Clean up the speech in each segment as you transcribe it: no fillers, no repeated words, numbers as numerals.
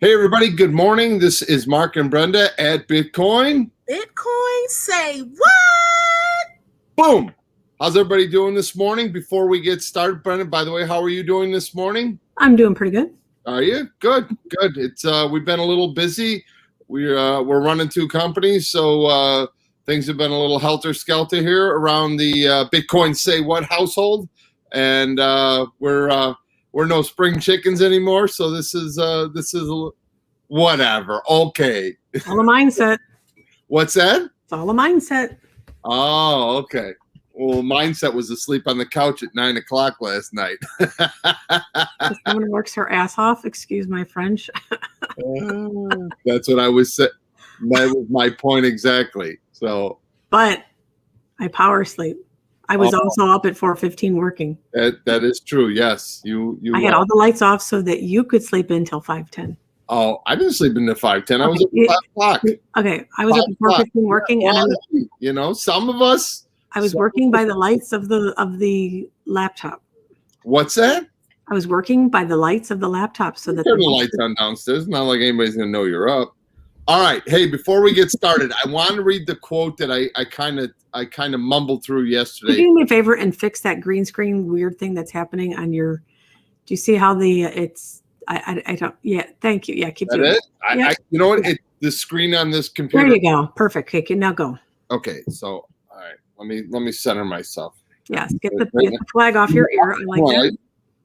Hey, everybody. Good morning. This is Mark and Brenda at Bitcoin. Bitcoin say what? Boom. How's everybody doing this morning? Before we get started, Brenda, by the way, how are you doing this morning? I'm doing pretty good. Are you? Good. It's we've been a little busy. We're running two companies, so things have been a little helter-skelter here around the Bitcoin say what household, and we're no spring chickens anymore. So this is whatever. Okay. It's all a mindset. What's that? It's all a mindset. Oh, okay. Well, mindset was asleep on the couch at 9 o'clock last night. Someone works her ass off. Excuse my French. That's what I was saying. That was my point exactly. So, but I power sleep. I was also up at 4:15 working. That is true. Yes, you. I had all the lights off so that you could sleep until 5:10. Oh, I didn't sleep until 5:10. I was up at 5 o'clock. Okay, I was up at 4:15 working, yeah, and some of us. I was working by the lights of the laptop. What's that? I was working by the lights of the laptop so that turn the lights on downstairs. It's not like anybody's gonna know you're up. All right. Hey, before we get started, I want to read the quote that I kind of mumbled through yesterday. Can you do me a favor and fix that green screen weird thing that's happening on your? Do you see how I don't. Yeah. Thank you. Yeah. Keep doing it. You know what? The screen on this computer. There you go. Perfect. Okay. Now go. Okay. So, all right. Let me center myself. Yes. Get the flag off your ear. I like that.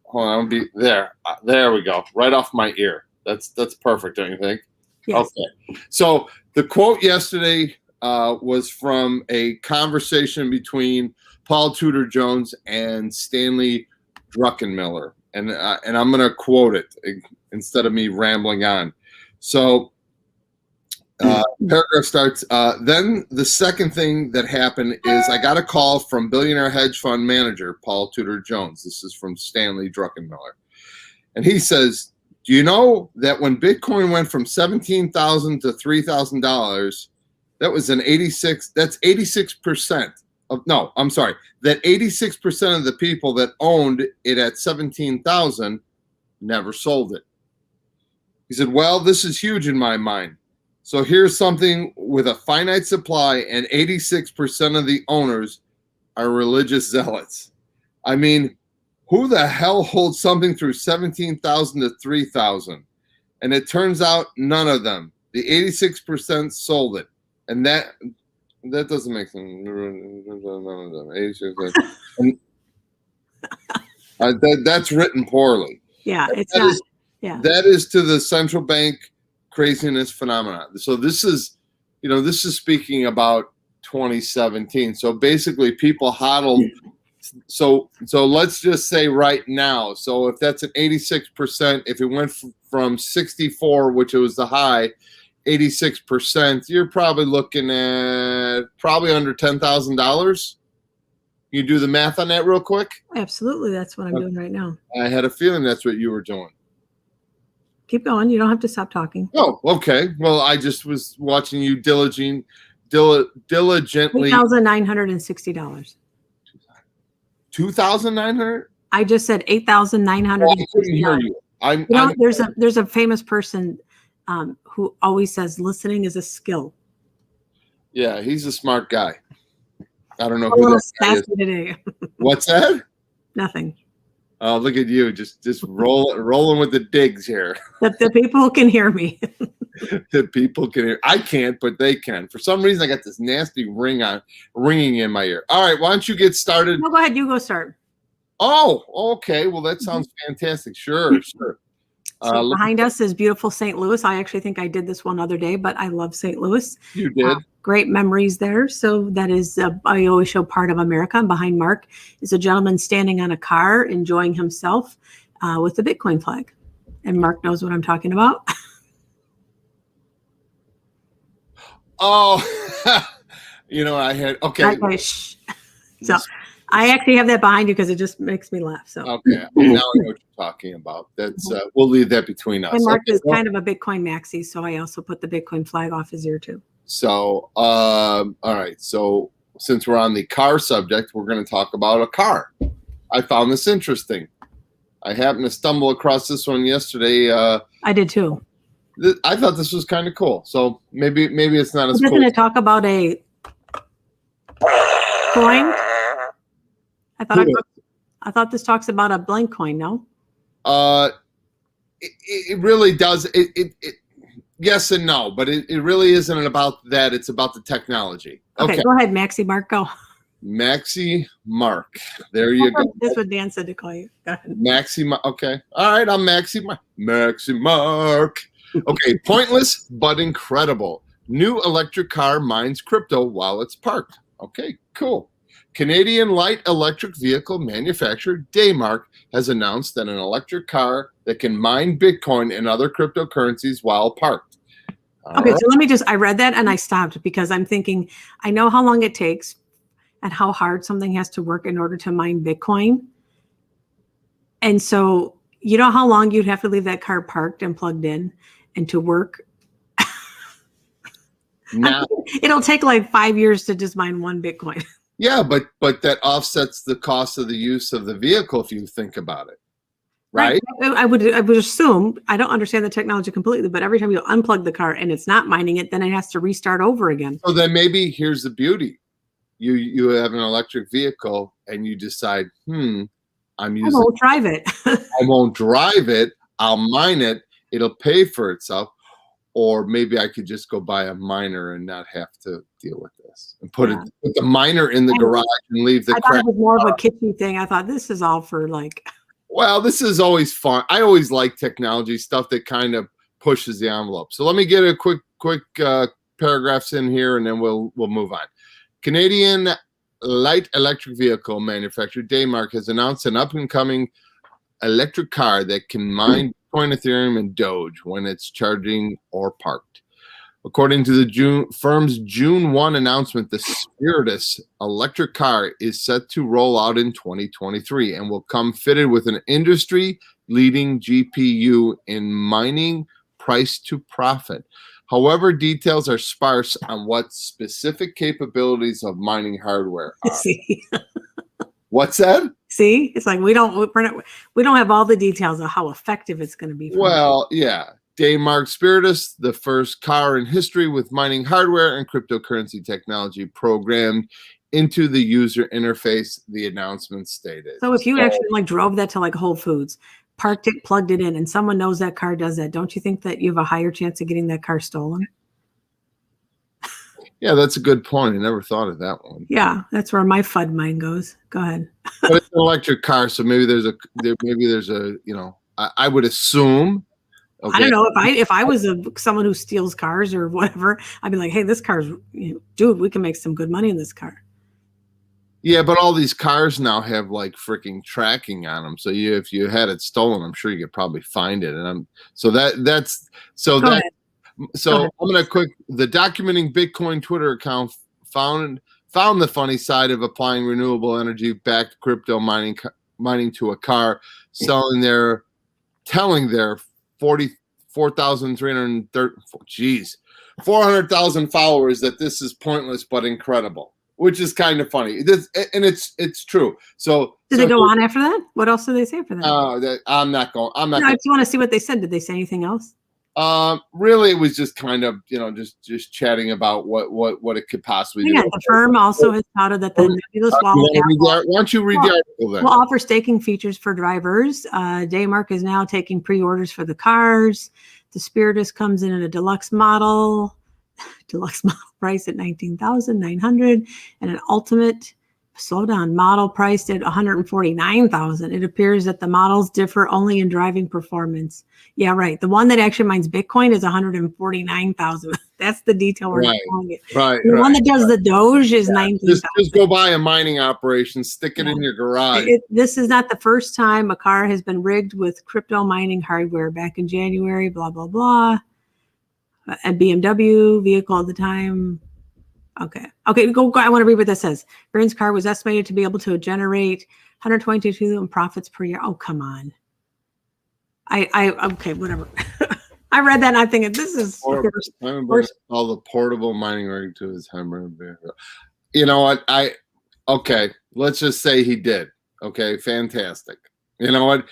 Hold on. I'll be there. There we go. Right off my ear. That's perfect. Don't you think? Yes. Okay. So the quote yesterday was from a conversation between Paul Tudor Jones and Stanley Druckenmiller, and I'm going to quote it instead of me rambling on. So paragraph starts. Then the second thing that happened is I got a call from billionaire hedge fund manager Paul Tudor Jones. This is from Stanley Druckenmiller, and he says, do you know that when Bitcoin went from $17,000 to $3,000, that was that's 86% of, no, I'm sorry, that 86% of the people that owned it at 17,000 never sold it. He said, well, this is huge in my mind. So here's something with a finite supply and 86% of the owners are religious zealots. I mean, who the hell holds something through 17,000 to 3,000? And it turns out none of them. The 86% sold it, and that doesn't make sense. None of them. 86%. That's written poorly. Yeah, it's not. Yeah, that is to the central bank craziness phenomenon. So this is speaking about 2017. So basically, people hodled. So let's just say right now. So if that's an 86%, if it went from 64, which was the high, 86%, you're probably looking at under $10,000. You do the math on that real quick? Absolutely. That's what I'm doing right now. I had a feeling that's what you were doing. Keep going. You don't have to stop talking. Oh, okay. Well, I just was watching you diligently. $8,960. 2,900? I just said 8,900. Oh, I couldn't hear you. There's a famous person who always says listening is a skill. Yeah, he's a smart guy. I don't know who that guy is. Today. What's that? Nothing. Oh, look at you, just rolling with the digs here. The people can hear me. The people can hear. I can't, but they can. For some reason, I got this nasty ringing in my ear. All right, why don't you get started? No, go ahead. You go start. Oh, okay. Well, that sounds fantastic. Sure. So behind us is beautiful St. Louis. I actually think I did this one other day, but I love St. Louis. You did. Great memories there. So that is, I always show part of America. And behind Mark is a gentleman standing on a car enjoying himself with the Bitcoin flag. And Mark knows what I'm talking about. Oh, I had, okay. So I actually have that behind you because it just makes me laugh. So okay, now I know what you're talking about. That's we'll leave that between us. And Mark is kind of a Bitcoin maxi, so I also put the Bitcoin flag off his ear too. So all right. So since we're on the car subject, we're going to talk about a car. I found this interesting. I happened to stumble across this one yesterday. I did too. I thought this was kind of cool. So maybe it's not as Doesn't cool. it talk about a coin? I thought this talks about a blank coin. No. It really does. It yes and no, but it really isn't about that. It's about the technology. Okay, go ahead, Maxi Mark. Go. Maxi Mark. There you go. That's what Dan said to call you. Go ahead. Maxi. Okay. All right. I'm Maxi Mark. Maxi Mark. Okay. Pointless but incredible. New electric car mines crypto while it's parked. Okay. Cool. Canadian light electric vehicle manufacturer Daymark has announced that an electric car that can mine Bitcoin and other cryptocurrencies while parked. Okay, so let me I read that and I stopped because I'm thinking, I know how long it takes and how hard something has to work in order to mine Bitcoin. And so, you know how long you'd have to leave that car parked and plugged in and to work? Now, it'll take like 5 years to just mine one Bitcoin. Yeah, but that offsets the cost of the use of the vehicle if you think about it, right? I would assume, I don't understand the technology completely, but every time you unplug the car and it's not mining it, then it has to restart over again. So then maybe here's the beauty. You have an electric vehicle and you decide, I won't drive it. I won't drive it. I'll mine it. It'll pay for itself. Or maybe I could just go buy a miner and not have to deal with this and put the miner in the garage and leave the crap. I thought it was more of a kitschy thing. I thought this is all for like. Well, this is always fun. I always like technology stuff that kind of pushes the envelope. So let me get a quick paragraphs in here and then we'll move on. Canadian light electric vehicle manufacturer Daymark has announced an up-and-coming electric car that can mine Bitcoin, Ethereum, and Doge when it's charging or parked. According to the firm's June 1 announcement, the Spiritus electric car is set to roll out in 2023 and will come fitted with an industry-leading GPU in mining price to profit. However, details are sparse on what specific capabilities of mining hardware are. See. What's that? See, it's like we don't have all the details of how effective it's going to be. Well, yeah. Daymark Spiritus, the first car in history with mining hardware and cryptocurrency technology programmed into the user interface, the announcement stated. So if you actually like drove that to like Whole Foods, parked it, plugged it in, and someone knows that car does that, don't you think that you have a higher chance of getting that car stolen? Yeah, that's a good point. I never thought of that one. Yeah, that's where my FUD mind goes. Go ahead. But it's an electric car, so maybe there's a I would assume. Okay. I don't know if I was someone who steals cars or whatever, I'd be like, hey, this car's, dude, we can make some good money in this car. Yeah, but all these cars now have like freaking tracking on them. So if you had it stolen, I'm sure you could probably find it. And I'm gonna the documenting Bitcoin Twitter account found the funny side of applying renewable energy backed crypto mining to a car, telling their 400,000 followers that this is pointless but incredible, which is kind of funny. It's true. So did they go on after that? What else did they say for that? I'm not. I just want to see what they said. Did they say anything else? Really, it was just kind of, just chatting about what it could possibly do. Yeah, the firm also has touted that the nebulous wallet why don't you read the article then? Will offer staking features for drivers. Daymark is now taking pre-orders for the cars. The Spiritus comes in a deluxe model price at $19,900 and an ultimate model priced at $149,000. It appears that the models differ only in driving performance. Yeah, right. The one that actually mines Bitcoin is $149,000. That's the detail we're not calling it. Right. The one that does the Doge is $19,000. Just go buy a mining operation, stick it in your garage. This is not the first time a car has been rigged with crypto mining hardware. Back in January, blah blah blah. A BMW vehicle at the time. Okay, go. I want to read what that says. BRENDA'S car was estimated to be able to generate 122 in profits per year. Oh, come on. Okay, whatever. I read that and I'm thinking this is all the portable mining rig to his Hummer. You know what? Okay, let's just say he did. Okay, fantastic. You know what?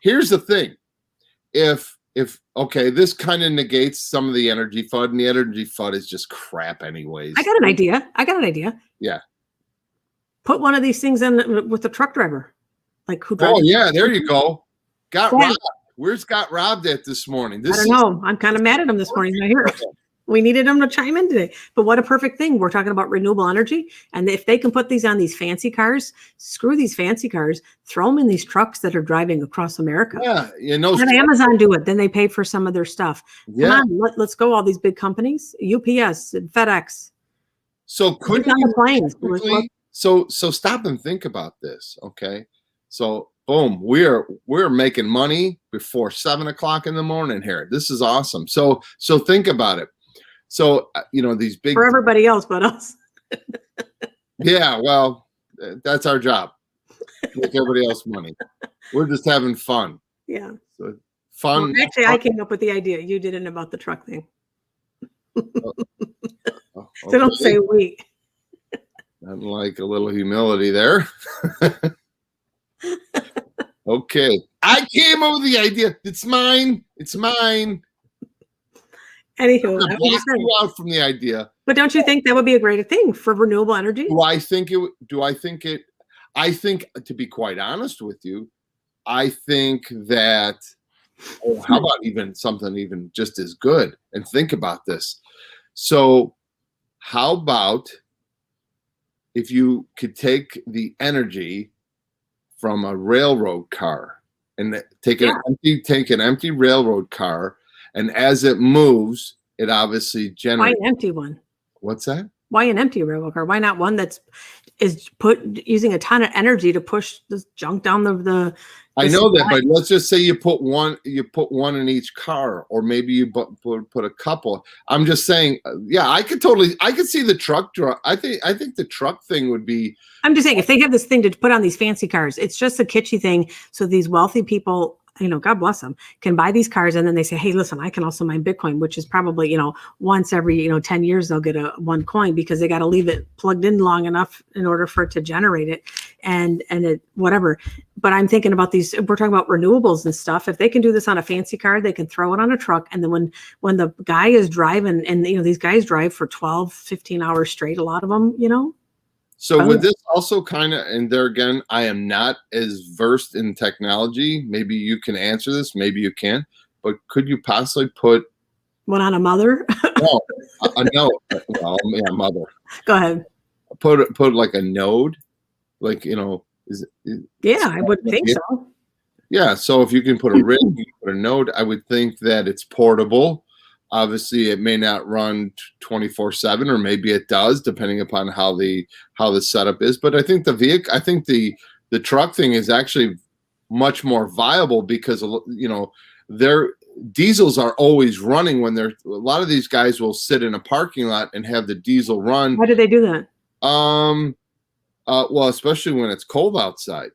Here's the thing. If okay, this kind of negates some of the energy FUD, and the energy FUD is just crap anyways. I got an idea. Yeah. Put one of these things in with the truck driver, like who drives. Oh yeah, there you go. Got Yeah. robbed. Where's got robbed at this morning? I don't know. I'm kind of mad at him this morning. He's not here. We needed him to chime in today. But what a perfect thing. We're talking about renewable energy. And if they can put these on these fancy cars, screw these fancy cars, throw them in these trucks that are driving across America. Yeah, you know. Let Amazon do it. Then they pay for some of their stuff. Yeah. Come on, let's go. All these big companies, UPS and FedEx. So could on the planes. So stop and think about this, okay? So boom, we're making money before 7 o'clock in the morning here. This is awesome. So think about it. So these big for everybody else but us. Yeah, well, that's our job. Make everybody else money. We're just having fun. Yeah. So fun. Well, actually, I came up with the idea. You didn't about the truck thing. So don't say we. I'd like a little humility there. Okay. I came up with the idea. It's mine. It's mine. Anywho, I'm block you out from the idea. But don't you think that would be a great thing for renewable energy? I think, to be quite honest with you, I think that, how about even something even just as good? And think about this. So how about if you could take the energy from a railroad car and take an empty railroad car, and as it moves, it obviously generates. Why an empty one? What's that? Why an empty railroad car? Why not one that's using a ton of energy to push this junk down the I know that, but let's just say you put one in each car, or maybe you put a couple. I'm just saying, yeah, I could see the truck. I think the truck thing would be. I'm just saying, if they have this thing to put on these fancy cars, it's just a kitschy thing. So these wealthy people, God bless them, can buy these cars, and then they say, hey, listen, I can also mine Bitcoin, which is probably, once every, 10 years, they'll get one coin because they got to leave it plugged in long enough in order for it to generate it and it, whatever. But I'm thinking about these, we're talking about renewables and stuff. If they can do this on a fancy car, they can throw it on a truck. And then when the guy is driving, and, these guys drive for 12, 15 hours straight, a lot of them, So would this also kind of, and there again, I am not as versed in technology. Maybe you can answer this, maybe you can, but could you possibly put one on a mother? No, no. Well, yeah, mother. Go ahead. Put like a node, like, yeah, I would think so. Yeah, so if you can put a rig, you can put a node, I would think that it's portable. Obviously, it may not run 24/7, or maybe it does, depending upon how the setup is. But I think the truck thing is actually much more viable because their diesels are always running when a lot of these guys will sit in a parking lot and have the diesel run. Why do they do that? Well, especially when it's cold outside,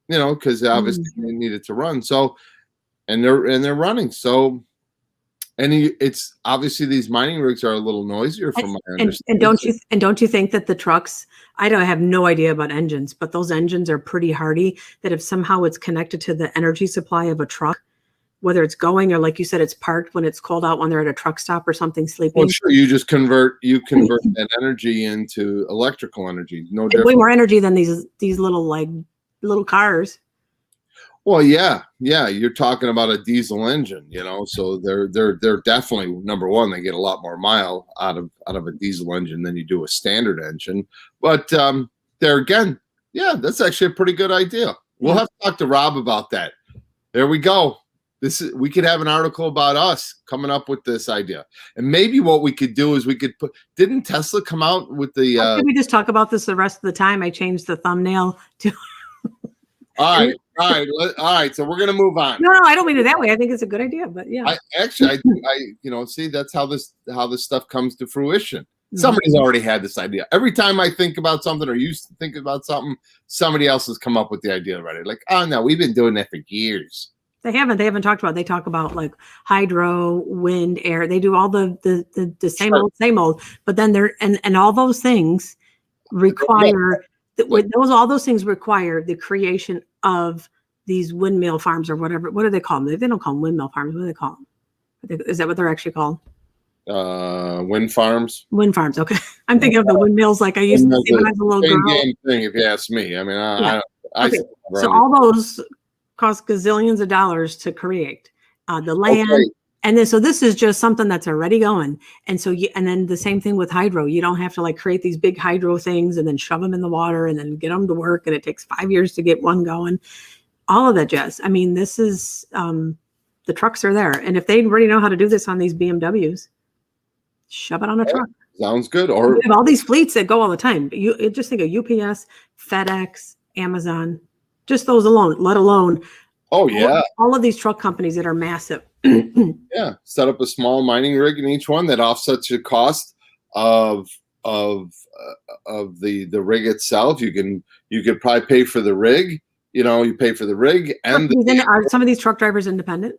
because obviously they need it to run. So, and they're running. So. And it's obviously these mining rigs are a little noisier from my understanding. And don't you think that the trucks? I have no idea about engines, but those engines are pretty hardy. That if somehow it's connected to the energy supply of a truck, whether it's going or, like you said, it's parked when it's cold out when they're at a truck stop or something sleeping. Well, sure, you just convert that energy into electrical energy. No different. Way more energy than these little cars. Well, yeah, you're talking about a diesel engine, so they're definitely, number one, they get a lot more mile out of a diesel engine than you do a standard engine. But there again, yeah, that's actually a pretty good idea. We'll have to talk to Rob about that. There we go. We could have an article about us coming up with this idea. And maybe what we could do is didn't Tesla come out with the Can we just talk about this the rest of the time? I changed the thumbnail to All right. So we're gonna move on. No, I don't mean it that way. I think it's a good idea, but yeah. I see, that's how this stuff comes to fruition. Somebody's already had this idea. Every time I think about something, or used to think about something, somebody else has come up with the idea already. Like, oh no, we've been doing that for years. They haven't talked about. They talk about like hydro, wind, air. They do all the same old. But then and all those things require. All those things require the creation of these windmill farms or whatever. What do they call them? They don't call them windmill farms. What do they call them? Is that what they're actually called? Wind farms. Wind farms. Okay. I'm thinking of the windmills like I used to see when I was a little Same girl. damn thing, if you ask me. I mean, Okay. So all those cost gazillions of dollars to create the land. Okay. And then, so this is just something that's already going. And so, and then the same thing with hydro. You don't have to like create these big hydro things and then shove them in the water and then get them to work. And it takes 5 years to get one going. All of that jazz. I mean, this is, the trucks are there. And if they already know how to do this on these BMWs, shove it on a truck. Sounds good. Or we have all these fleets that go all the time. You just think of UPS, FedEx, Amazon, just those alone, let alone all of these truck companies that are massive. Yeah, set up a small mining rig in each one that offsets your cost of the rig itself. You could probably pay for the rig. You pay for the rig and are some of these truck drivers independent?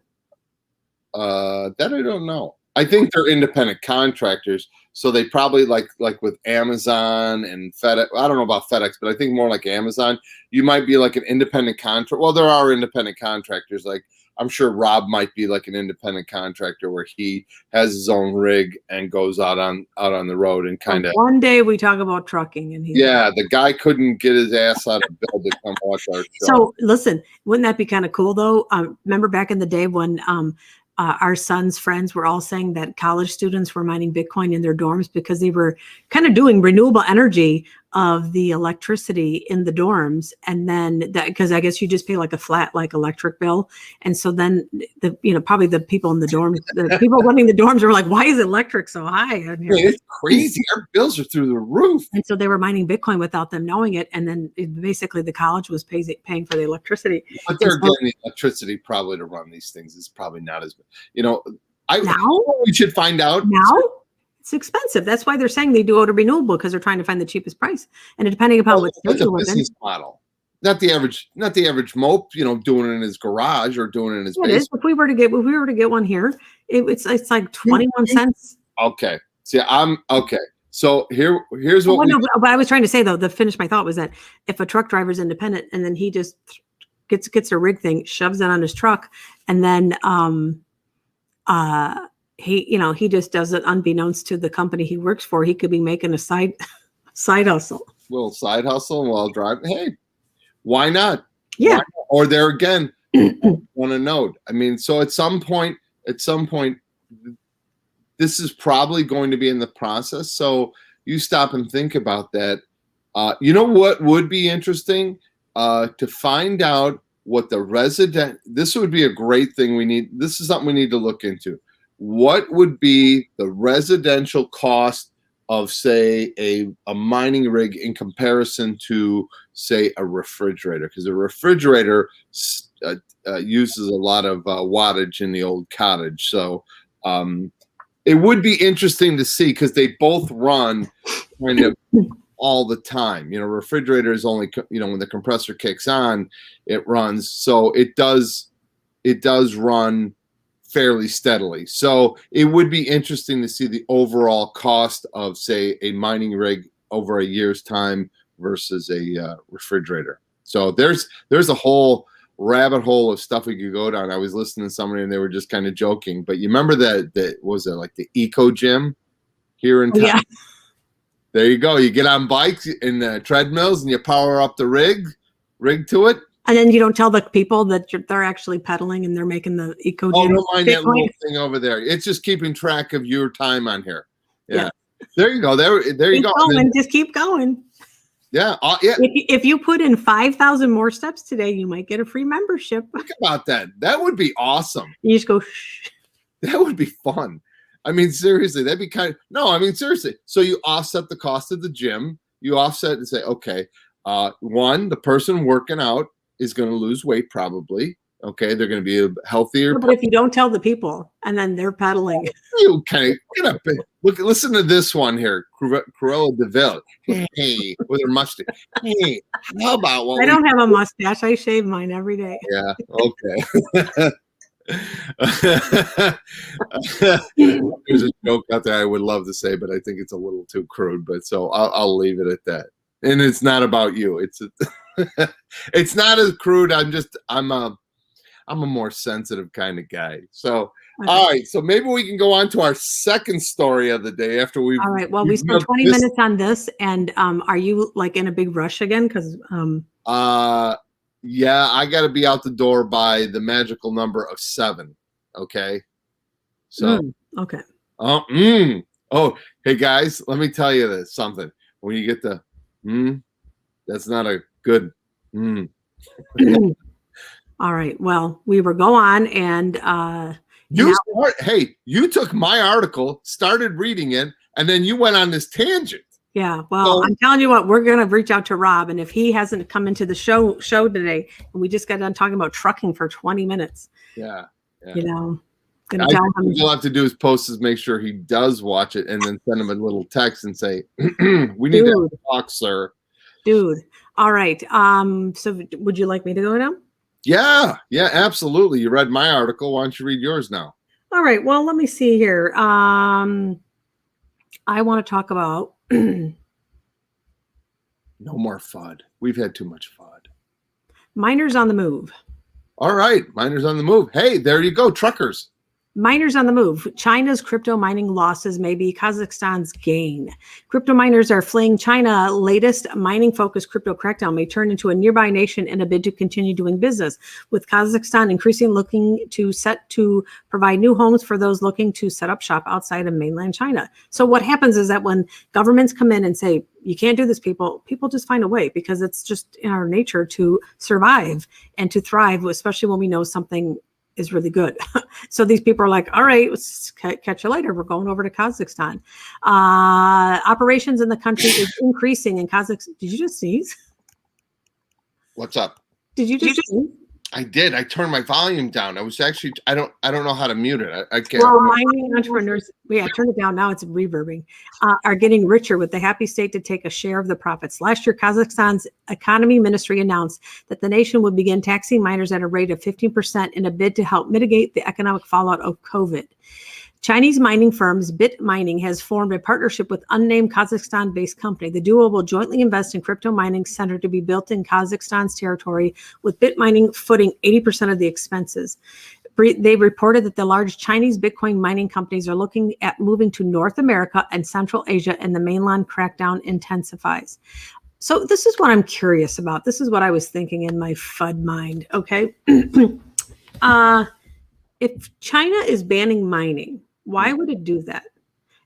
That I don't know. I think they're independent contractors, so they probably like with Amazon and FedEx. I don't know about FedEx, but I think more like Amazon. You might be like an independent contractor. Well, there are independent contractors. Like I'm sure Rob might be like an independent contractor where he has his own rig and goes out on the road and kind of. One day we talk about trucking, and the guy couldn't get his ass out of bed to come watch our show. So listen, wouldn't that be kind of cool though? Remember back in the day when our son's friends were all saying that college students were mining Bitcoin in their dorms because they were kind of doing renewable energy of the electricity in the dorms. And then because I guess you just pay like a flat, like electric bill. And so then probably the people in the dorms, the people running the dorms were like, why is electric so high in here? It's crazy. Our bills are through the roof. And so they were mining Bitcoin without them knowing it. And then basically the college was paying for the electricity. But they're getting the electricity probably to run these things is probably not as, now we should find out. Now it's expensive. That's why they're saying they do it a renewable because they're trying to find the cheapest price. And depending upon what it's a business model. Not the average mope, doing it in his garage or doing it in his basement. If we were to get one here, it's like 21 cents. Okay. See, okay. So here's what. What I was trying to say though, to finish my thought was that if a truck driver's independent and then he just gets a rig thing, shoves it on his truck, and then he just does it unbeknownst to the company he works for. He could be making a side hustle. Little side hustle while driving. Hey, why not? Yeah. Why not? Or there again, on a note. I mean, so at some point, this is probably going to be in the process. So you stop and think about that. You know what would be interesting? To find out what the resident. This would be a great thing. This is something we need to look into. What would be the residential cost of, say, a mining rig in comparison to, say, a refrigerator? Because a refrigerator uses a lot of wattage in the old cottage. So it would be interesting to see because they both run kind of all the time. Refrigerator is only, when the compressor kicks on, it runs. So it does run fairly steadily. So it would be interesting to see the overall cost of, say, a mining rig over a year's time versus a refrigerator. So there's a whole rabbit hole of stuff we could go down. I was listening to somebody and they were just kind of joking, but you remember that was it like the Eco Gym here in town? Yeah. There you go. You get on bikes and treadmills and you power up the rig to it. And then you don't tell the people that they're actually pedaling and they're making the Eco Gym. Oh, don't mind that little thing over there. It's just keeping track of your time on here. Yeah. There you go. There you go. Just keep going. Yeah. Yeah. If you put in 5,000 more steps today, you might get a free membership. Think about that. That would be awesome. You just go, shh. That would be fun. I mean, seriously, that'd be seriously. So you offset the cost of the gym. You offset and say, okay, one, the person working out is going to lose weight probably. Okay, they're going to be healthier. But if you don't tell the people and then they're pedaling. You kind of get up. Listen to this one here. Cruella de Vil. Hey, with her mustache. Hey, how about what I don't have a mustache. I shave mine every day. Yeah, okay. There's a joke out there I would love to say, but I think it's a little too crude. But so I'll leave it at that. And it's not about you. It's It's not as crude. I'm a more sensitive kind of guy. So, Okay. all right. So maybe we can go on to our second story of the day after we've. All right. Well, we spent 20 minutes on this, and are you like in a big rush again? Because yeah, I got to be out the door by the magical number of 7. Okay. So. Okay. Oh, hey guys, let me tell you this something. When you get the that's not a good All right. Well, we were go on and hey, you took my article, started reading it, and then you went on this tangent. Yeah. Well, I'm telling you what, we're gonna reach out to Rob, and if he hasn't come into the show today, and we just got done talking about trucking for 20 minutes. Yeah. You know. What you'll have to do is post is make sure he does watch it and then send him a little text and say, we need to talk, sir. Dude. All right. So would you like me to go now? Yeah, absolutely. You read my article. Why don't you read yours now? All right. Well, let me see here. I want to talk about no more FUD. We've had too much FUD. Miners on the move. All right. Miners on the move. Hey, there you go. Truckers. Miners on the move. China's crypto mining losses may be Kazakhstan's gain. Crypto miners are fleeing China. Latest mining-focused crypto crackdown may turn into a nearby nation in a bid to continue doing business, with Kazakhstan increasingly looking to provide new homes for those looking to set up shop outside of mainland China. So what happens is that when governments come in and say, you can't do this, people just find a way, because it's just in our nature to survive and to thrive, especially when we know something is really good. So these people are like, all right, let's catch you later. We're going over to Kazakhstan. Operations in the country is increasing in Kazakhstan. Did you just sneeze? What's up? Did you just sneeze? I did. I turned my volume down. I was actually, I don't know how to mute it. I can't. Well, mining entrepreneurs, turn it down. Now it's reverbing, are getting richer with the happy state to take a share of the profits. Last year, Kazakhstan's economy ministry announced that the nation would begin taxing miners at a rate of 15% in a bid to help mitigate the economic fallout of COVID. Chinese mining firms Bit Mining has formed a partnership with unnamed Kazakhstan-based company. The duo will jointly invest in crypto mining center to be built in Kazakhstan's territory, with Bit Mining footing 80% of the expenses. They reported that the large Chinese Bitcoin mining companies are looking at moving to North America and Central Asia, and the mainland crackdown intensifies. So this is what I'm curious about. This is what I was thinking in my FUD mind, okay? If China is banning mining, why would it do that?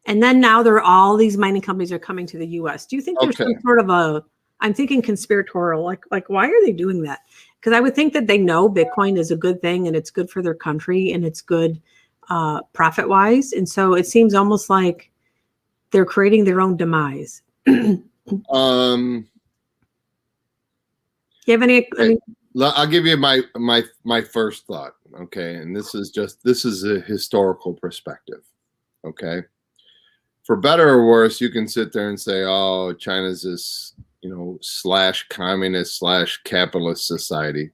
And then now all these mining companies are coming to the U.S. Do you think there's some sort of I'm thinking conspiratorial, like why are they doing that? Because I would think that they know Bitcoin is a good thing and it's good for their country and it's good profit-wise. And so it seems almost like they're creating their own demise. You have any? I'll give you my first thought. Okay, and this is a historical perspective. Okay, for better or worse, you can sit there and say, "Oh, China's this, / communist / capitalist society."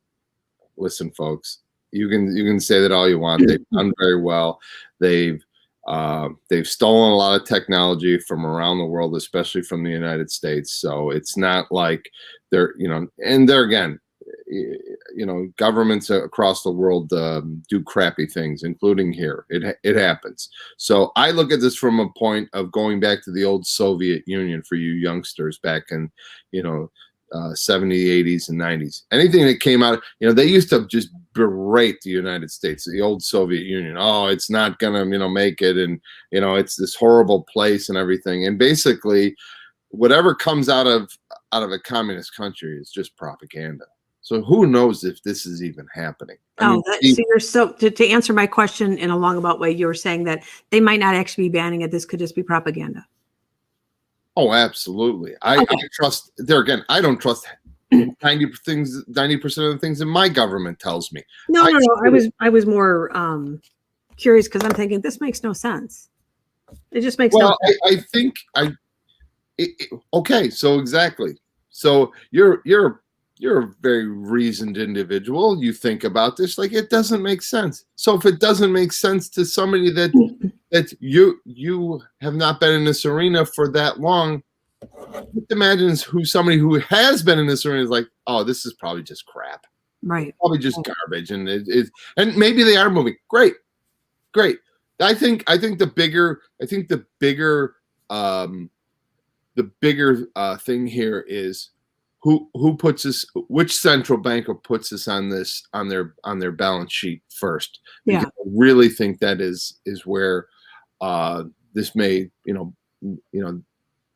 Listen, folks, you can say that all you want. They've done very well. They've stolen a lot of technology from around the world, especially from the United States. So it's not like they're, and there again, governments across the world do crappy things, including here. It happens. So I look at this from a point of going back to the old Soviet Union for you youngsters back in, 70s, 80s, and 90s. Anything that came out, they used to just berate the United States, the old Soviet Union. Oh, it's not gonna, make it, and it's this horrible place and everything. And basically, whatever comes out of a communist country is just propaganda. So who knows if this is even happening? So you're to answer my question in a longabout way, you were saying that they might not actually be banning it. This could just be propaganda. Oh, absolutely. I trust there again. I don't trust 90% of the things that my government tells me. No. I was more curious because I'm thinking this makes no sense. It just makes no sense. I think okay. So exactly. So you're a very reasoned individual. You think about this like it doesn't make sense. So if it doesn't make sense to somebody that you have not been in this arena for that long, imagine who somebody who has been in this arena is like, oh, this is probably just crap. Right. Probably just garbage. And and maybe they are moving. Great. I think the bigger thing here is who puts this, which central banker puts this on their balance sheet first. Because I really think that is where this may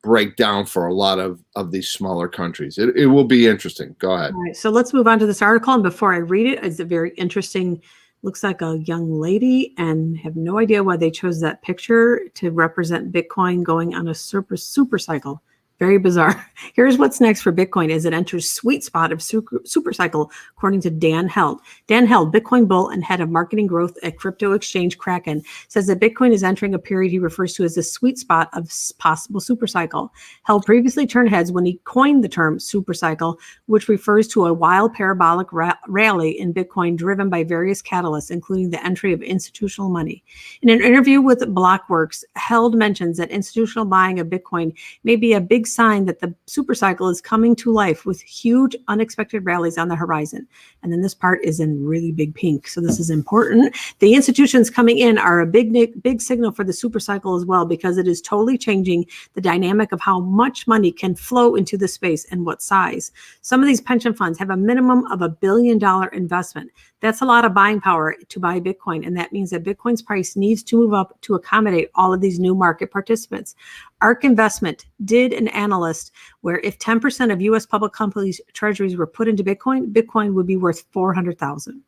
break down for a lot of these smaller countries. It will be interesting. Go ahead. All right, so let's move on to this article. And before I read it, it's a very interesting, looks like a young lady, and have no idea why they chose that picture to represent Bitcoin going on a super cycle. Very bizarre. Here's what's next for Bitcoin as it enters sweet spot of super cycle, according to Dan Held. Dan Held, Bitcoin bull and head of marketing growth at crypto exchange Kraken, says that Bitcoin is entering a period he refers to as the sweet spot of possible super cycle. Held previously turned heads when he coined the term super cycle, which refers to a wild parabolic rally in Bitcoin driven by various catalysts, including the entry of institutional money. In an interview with Blockworks, Held mentions that institutional buying of Bitcoin may be a big sign that the super cycle is coming to life with huge unexpected rallies on the horizon. And then this part is in really big pink. So this is important. The institutions coming in are a big signal for the super cycle as well, because it is totally changing the dynamic of how much money can flow into the space and what size. Some of these pension funds have a minimum of $1 billion investment. That's a lot of buying power to buy Bitcoin. And that means that Bitcoin's price needs to move up to accommodate all of these new market participants. ARK Investment did an analyst where if 10% of U.S. public companies' treasuries were put into Bitcoin, Bitcoin would be worth $400,000.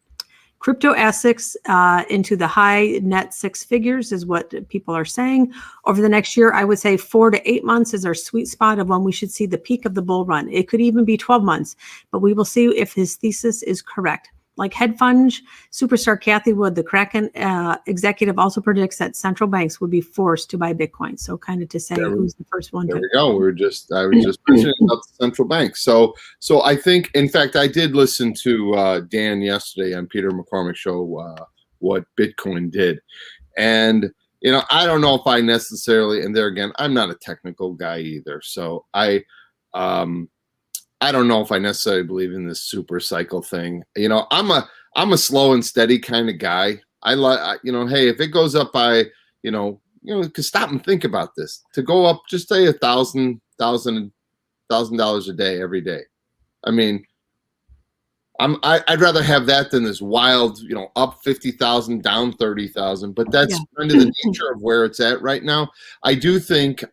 Crypto assets into the high net six figures is what people are saying. Over the next year, I would say 4 to 8 months is our sweet spot of when we should see the peak of the bull run. It could even be 12 months, but we will see if his thesis is correct. Like hedge fund superstar Kathy Wood, the Kraken executive also predicts that central banks would be forced to buy Bitcoin. So kind of to say who's the first one. There we go. I was just mentioning about the central banks. So I think, in fact, I did listen to Dan yesterday on Peter McCormick's show, what Bitcoin did. And, I don't know if I necessarily, and there again, I'm not a technical guy either. So I don't know if I necessarily believe in this super cycle thing. I'm a slow and steady kind of guy. I like, hey, if it goes up by, cause stop and think about this. To go up, just say $1,000 a day every day. I mean, I'd rather have that than this wild, up 50,000, down 30,000. But that's kind of the nature of where it's at right now. I do think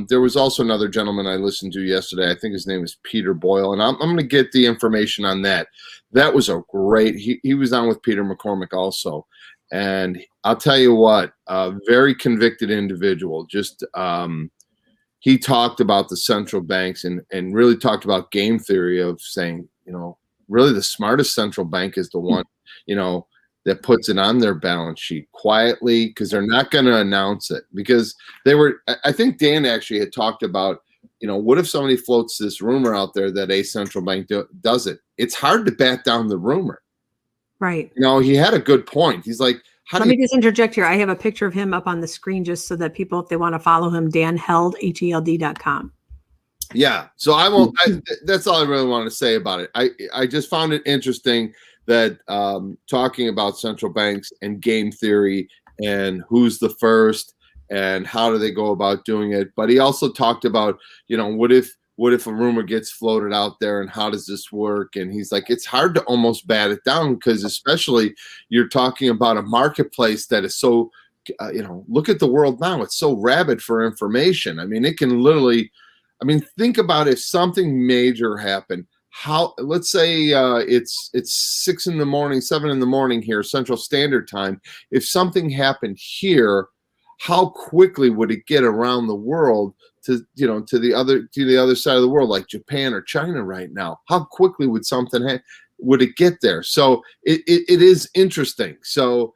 there was also another gentleman I listened to yesterday. I think his name is Peter Boyle, and I'm going to get the information on that. That was a great. He was on with Peter McCormick also, and I'll tell you what, a very convicted individual. Just he talked about the central banks and really talked about game theory of saying, really the smartest central bank is the one, that puts it on their balance sheet quietly, because they're not going to announce it. Because I think Dan actually had talked about, what if somebody floats this rumor out there that a central bank does it? It's hard to bat down the rumor. Right. He had a good point. He's like, let me just interject here. I have a picture of him up on the screen just so that people, if they want to follow him, danheld.com. Yeah, so I won't. That's all I really want to say about it. I just found it interesting that talking about central banks and game theory and who's the first and how do they go about doing it. But he also talked about, what if a rumor gets floated out there and how does this work? And he's like, it's hard to almost bat it down, because especially you're talking about a marketplace that is so, look at the world now. It's so rabid for information. I mean, it can literally. Think about if something major happened. Let's say it's 6 in the morning, 7 in the morning here, Central Standard Time. If something happened here, how quickly would it get around the world to the other side of the world, like Japan or China right now? How quickly would something would it get there? So it is interesting. So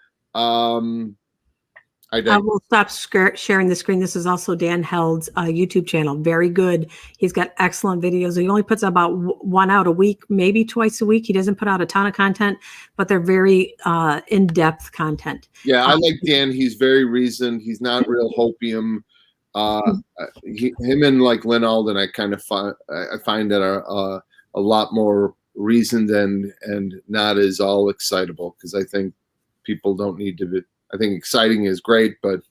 I will stop sharing the screen. This is also Dan Held's YouTube channel. Very good. He's got excellent videos. He only puts about one out a week, maybe twice a week. He doesn't put out a ton of content, but they're very in-depth content. Yeah, I like Dan. He's very reasoned. He's not real hopium. Him and like Lynn Alden, I kind of find that are a lot more reasoned and not as all excitable, because I think people don't need to be. I think exciting is great, but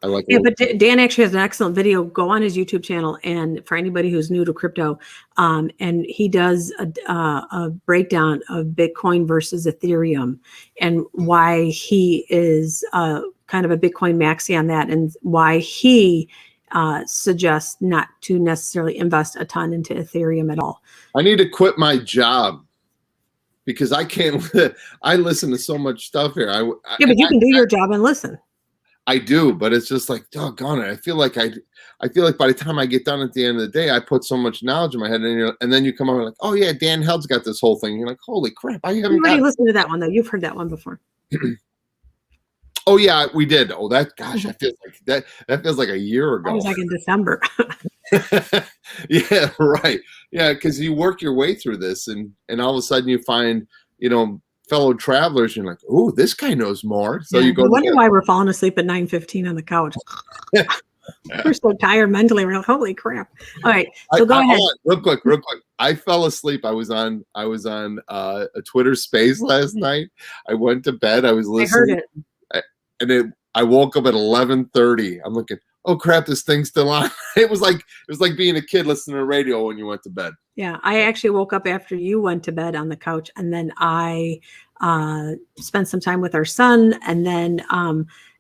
I like. Yeah, but Dan actually has an excellent video. Go on his YouTube channel, and for anybody who's new to crypto, and he does a breakdown of Bitcoin versus Ethereum, and why he is kind of a Bitcoin maxi on that, and why he suggests not to necessarily invest a ton into Ethereum at all. I need to quit my job because I can't. I listen to so much stuff here. Yeah, but you can do your job and listen. I do, but it's just like, doggone it. I feel like by the time I get done at the end of the day, I put so much knowledge in my head, and then you come over like, oh yeah, Dan Held's got this whole thing. You're like, holy crap, I haven't. Everybody listened to that one though. You've heard that one before. Oh yeah, we did. Oh, that gosh, I feel like that feels like a year ago. That was like in December. Yeah, right. Yeah, because you work your way through this, and all of a sudden you find, fellow travelers. You're like, oh, this guy knows more. So you go. I wonder why we're falling asleep at 9:15 on the couch. We're so tired mentally. We're like, holy crap! All right, so go ahead. Real quick. I fell asleep. I was on a Twitter Space last night. I went to bed. I was listening. I heard it. And I woke up at 11:30. I'm looking, oh crap, this thing's still on. It was like being a kid listening to radio when you went to bed. Yeah, I actually woke up after you went to bed on the couch, and then I spent some time with our son, and then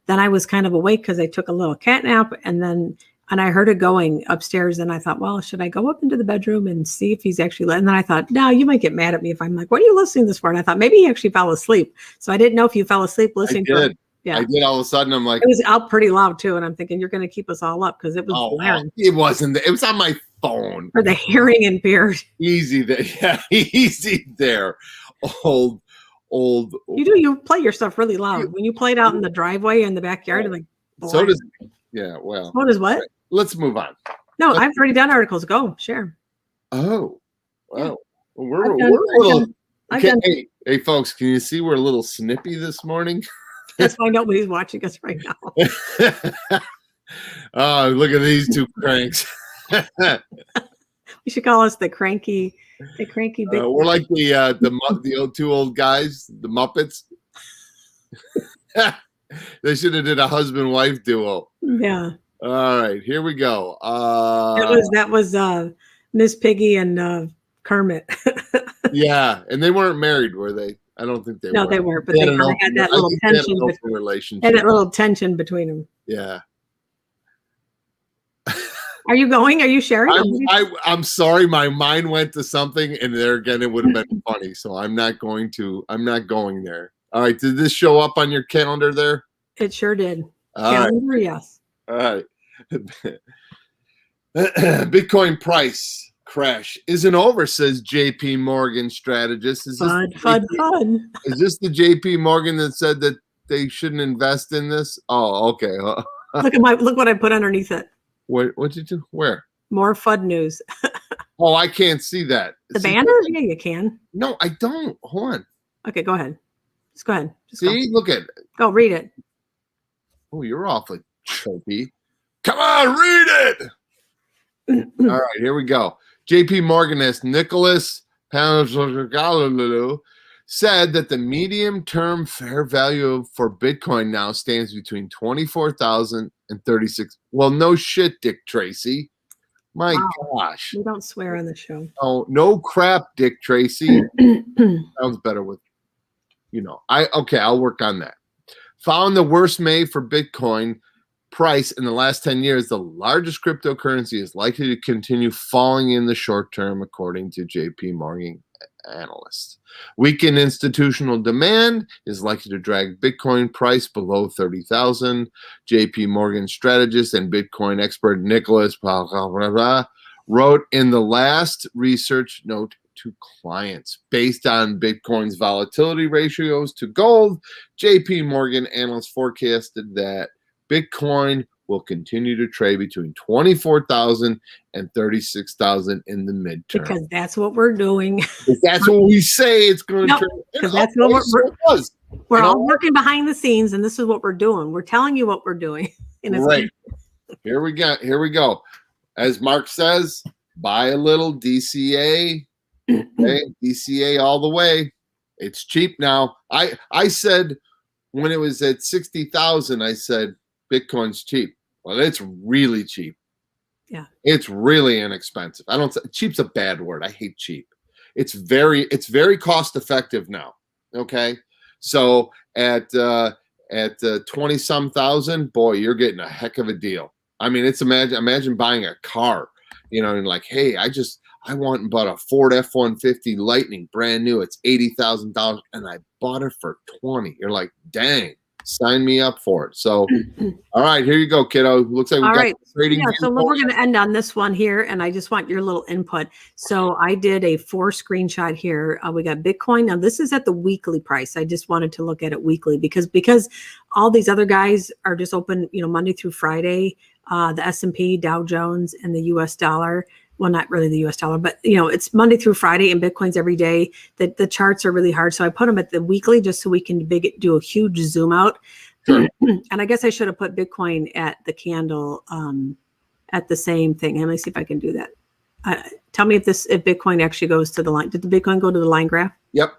I was kind of awake because I took a little cat nap, and I heard it going upstairs, and I thought, well, should I go up into the bedroom and see if he's actually? And then I thought, no, you might get mad at me if I'm like, what are you listening to this for? And I thought maybe he actually fell asleep. So I didn't know if you fell asleep listening to it. Yeah. I did. All of a sudden, I'm like, it was out pretty loud too, and I'm thinking you're going to keep us all up because it was blaring. It wasn't. It was on my phone for the hearing impaired. Easy there, yeah, easy there. Old. You play your stuff really loud when you play it out in the driveway in the backyard. Like, so does. Yeah. Well. So does what? Right, let's move on. No, I've already done articles. Go share. Oh. Wow. Yeah. We're a little. Hey, folks, can you see we're a little snippy this morning? That's why nobody's watching us right now. Oh, look at these two cranks. We should call us the cranky big. We're like the two old guys, the Muppets. They should have did a husband-wife duo. Yeah. All right, here we go. That was Miss Piggy and Kermit. Yeah, and they weren't married, were they? I don't think they were. No, they weren't, but they kind of had that little tension. Had that little tension between them. Yeah. Are you going? Are you sharing? I'm sorry, my mind went to something, and there again, it would have been funny. So I'm not going there. All right, did this show up on your calendar there? It sure did. Calendar, right. Yes. All right. Bitcoin price crash isn't over, says JP Morgan strategist. Fun. Is this the JP Morgan that said that they shouldn't invest in this? Oh, okay. Look what I put underneath it. What did you do? Where? More FUD news. Oh, I can't see that. The banner? Yeah, you can. No, I don't. Hold on. Okay, go ahead. Just go ahead. Look at it. Go read it. Oh, you're awfully chirpy. Come on, read it. All right, here we go. JP Morganist Nicholas Panagalu said that the medium-term fair value for Bitcoin now stands between 24,000 and 36. Well, no shit, Dick Tracy. My gosh. We don't swear on the show. Oh, no crap, Dick Tracy. Sounds better with, I'll work on that. Found the worst May for Bitcoin price in the last 10 years, the largest cryptocurrency is likely to continue falling in the short term, according to JP Morgan analysts. Weakened institutional demand is likely to drag Bitcoin price below 30,000. JP Morgan strategist and Bitcoin expert Nicholas wrote in the last research note to clients. Based on Bitcoin's volatility ratios to gold, JP Morgan analysts forecasted that Bitcoin will continue to trade between 24,000 and 36,000 in the midterm. Because that's what we're doing. That's what we say it's going to trade. Because that's what we're all working behind the scenes, and this is what we're doing. We're telling you what we're doing. Right. Here we go. As Mark says, buy a little DCA. Okay? DCA all the way. It's cheap now. I said when it was at 60,000, I said Bitcoin's cheap. Well, it's really cheap. Yeah. It's really inexpensive. Cheap's a bad word. I hate cheap. It's very cost effective now. Okay. So at 20 some thousand, boy, you're getting a heck of a deal. I mean, it's imagine buying a car, and like, hey, I want and bought a Ford F-150 Lightning, brand new. It's $80,000, and I bought it for 20. You're like, dang, sign me up for it. So, all right, here you go, kiddo. Looks like we got trading. Yeah, so we're going to end on this one here, and I just want your little input. So I did a 4 screenshot here. We got Bitcoin. Now this is at the weekly price. I just wanted to look at it weekly because all these other guys are just open, Monday through Friday. The S&P, Dow Jones, and the U.S. dollar. Well, not really the US dollar, but it's Monday through Friday and Bitcoin's every day. The charts are really hard. So I put them at the weekly just so we can do a huge zoom out. Sure. And I guess I should have put Bitcoin at the candle at the same thing. Let me see if I can do that. Tell me if Bitcoin actually goes to the line. Did the Bitcoin go to the line graph? Yep.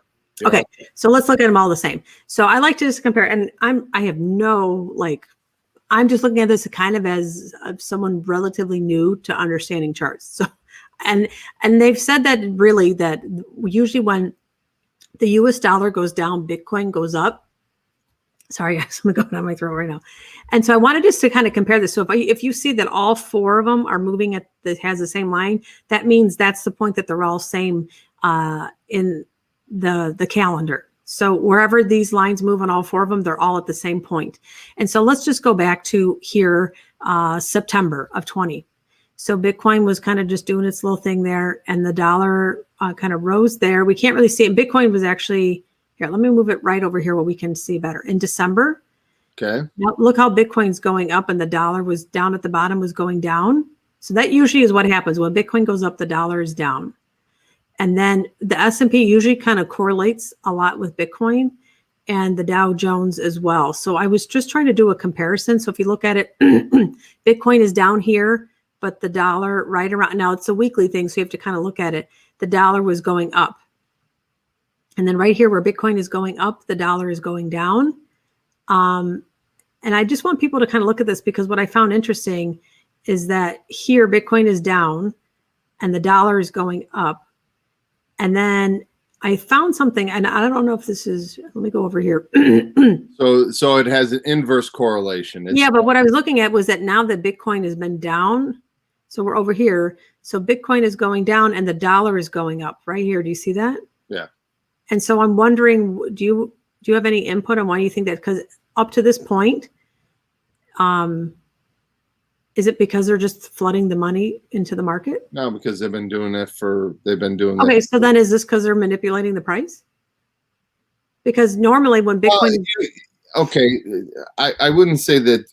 Okay. So let's look at them all the same. So I like to just compare, and I have no I'm just looking at this kind of as someone relatively new to understanding charts. So, and they've said that really that usually when the US dollar goes down, Bitcoin goes up. Sorry, guys, I'm going down my throat right now. And so I wanted just to kind of compare this. So if you see that all 4 of them are moving that has the same line, that means that's the point that they're all same in the calendar. So wherever these lines move on all 4 of them, they're all at the same point. And so let's just go back to here, September of 20. So Bitcoin was kind of just doing its little thing there, and the dollar kind of rose there. We can't really see it. Bitcoin was actually, here, let me move it right over here where we can see better. In December, okay. Now look how Bitcoin's going up and the dollar was down at the bottom, was going down. So that usually is what happens. When Bitcoin goes up, the dollar is down. And then the S&P usually kind of correlates a lot with Bitcoin and the Dow Jones as well. So I was just trying to do a comparison. So if you look at it, Bitcoin is down here, but the dollar right around, now it's a weekly thing, so you have to kind of look at it. The dollar was going up. And then right here where Bitcoin is going up, the dollar is going down. And I just want people to kind of look at this because what I found interesting is that here Bitcoin is down and the dollar is going up. And then I found something, and I don't know if this is, let me go over here. So it has an inverse correlation. Yeah, but what I was looking at was that now that Bitcoin has been down, so we're over here. So Bitcoin is going down and the dollar is going up right here. Do you see that? Yeah. And so I'm wondering, do you have any input on why you think that? Because up to this point, is it because they're just flooding the money into the market? No, because they've been doing that. Okay, so then is this because they're manipulating the price? Because normally when Bitcoin... I wouldn't say that,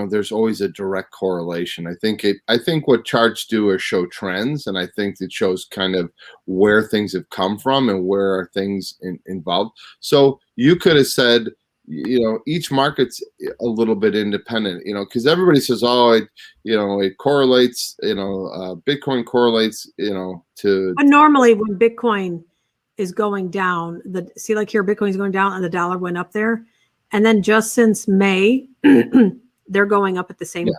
there's always a direct correlation. I think what charts do is show trends, and I think it shows kind of where things have come from and where are things involved. So you could have said, each market's a little bit independent, because everybody says, it correlates, Bitcoin correlates, to. But normally when Bitcoin is going down, see like here, Bitcoin's going down and the dollar went up there. And then just since May, they're going up at the same. Yeah.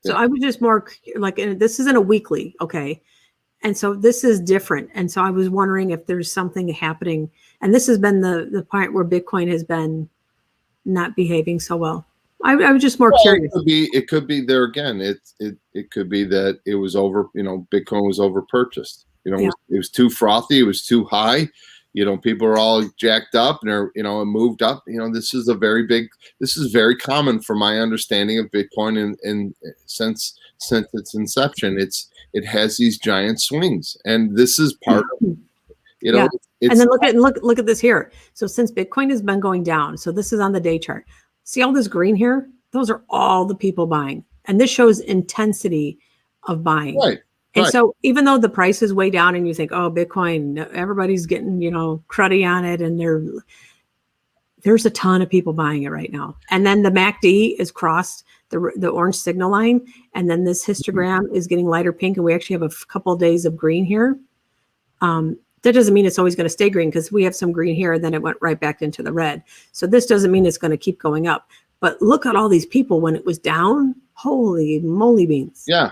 So I was just more like, this isn't a weekly. Okay. And so this is different. And so I was wondering if there's something happening. And this has been the point where Bitcoin has been not behaving so well. I was just more curious. It could be there again. It could be that it was over, Bitcoin was over purchased. It was too frothy, it was too high. People are all jacked up and it moved up. This is very common from my understanding of Bitcoin and since its inception. It has these giant swings, and this is part of and then look at this here. So since Bitcoin has been going down, so this is on the day chart. See all this green here? Those are all the people buying. And this shows intensity of buying. Right. And so even though the price is way down and you think, oh, Bitcoin, everybody's getting, cruddy on it. And there's a ton of people buying it right now. And then the MACD is crossed the orange signal line. And then this histogram is getting lighter pink. And we actually have a couple of days of green here. That doesn't mean it's always going to stay green, because we have some green here and then it went right back into the red. So this doesn't mean it's going to keep going up. But look at all these people when it was down. Holy moly beans. Yeah,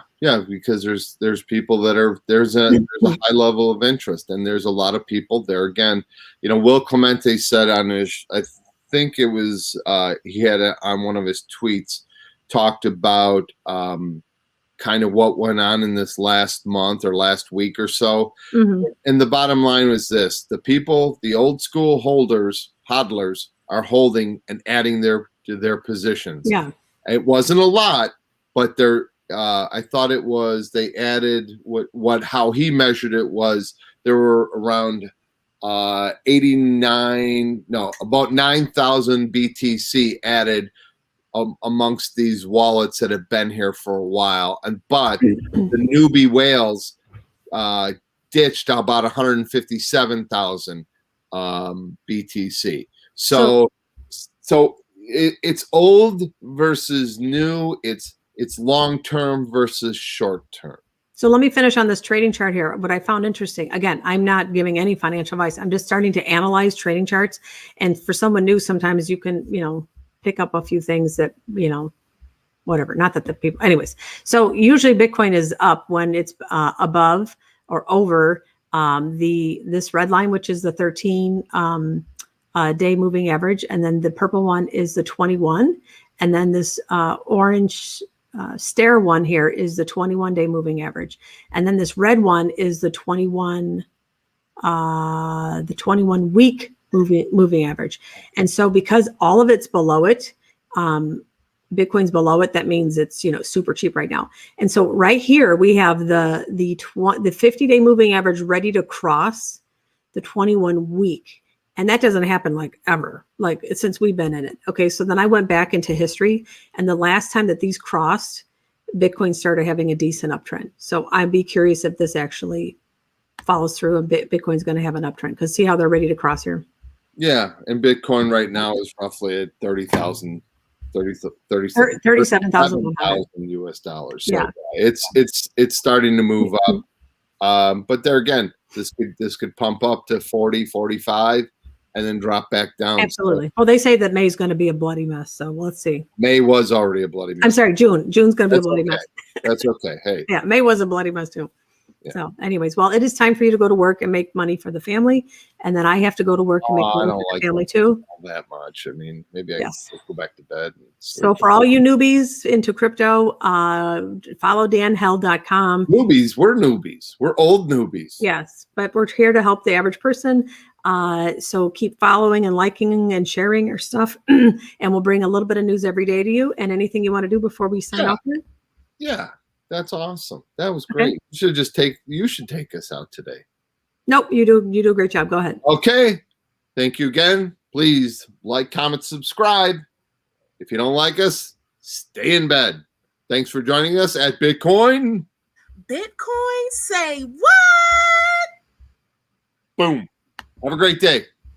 because there's people that are there's a high level of interest, and there's a lot of people there. Again, Will Clemente said on his, I think it was he had on one of his tweets, talked about kind of what went on in this last month or last week or so. And the bottom line was this: the people, the old school hodlers are holding and adding their positions. Yeah. It wasn't a lot, but I thought it was, they added how he measured it was there were around about 9,000 BTC added amongst these wallets that have been here for a while. But the newbie whales ditched about 157,000 BTC. So it's old versus new. It's long-term versus short-term. So let me finish on this trading chart here. What I found interesting, again, I'm not giving any financial advice. I'm just starting to analyze trading charts. And for someone new, sometimes you can, pick up a few things that, whatever, not that the people, anyways. So usually Bitcoin is up when it's above or over this red line, which is the 13 day moving average. And then the purple one is the 21. And then this orange stair one here is the 21-day moving average. And then this red one is the 21 week moving average. And so because all of it's below it, Bitcoin's below it, that means it's, super cheap right now. And so right here we have the 50-day moving average ready to cross the 21 week. And that doesn't happen like ever, like since we've been in it. Okay, so then I went back into history, and the last time that these crossed, Bitcoin started having a decent uptrend. So I'd be curious if this actually follows through and Bitcoin's going to have an uptrend, because see how they're ready to cross here. Yeah, and Bitcoin right now is roughly at 37,000 US dollars. So yeah, it's starting to move up. But there again, this could pump up to 40, 45. And then drop back down. Absolutely. Well, they say that May is going to be a bloody mess. So let's see. May was already a bloody mess. I'm sorry, June. June's going to be a bloody mess. That's okay. Hey. Yeah, May was a bloody mess too. Yeah. So anyways, well, it is time for you to go to work and make money for the family. And then I have to go to work and make money for the family too. That much. I mean, maybe I can go back to bed. So for all you newbies into crypto, follow danheld.com. Newbies, we're newbies. We're old newbies. Yes, but we're here to help the average person. So keep following and liking and sharing our stuff, and we'll bring a little bit of news every day to you. And anything you want to do before we sign off here? Yeah, that's awesome. That was great. Okay. You should take us out today. Nope, you do a great job. Go ahead. Okay. Thank you again. Please like, comment, subscribe. If you don't like us, stay in bed. Thanks for joining us at Bitcoin. Bitcoin say what? Boom. Have a great day.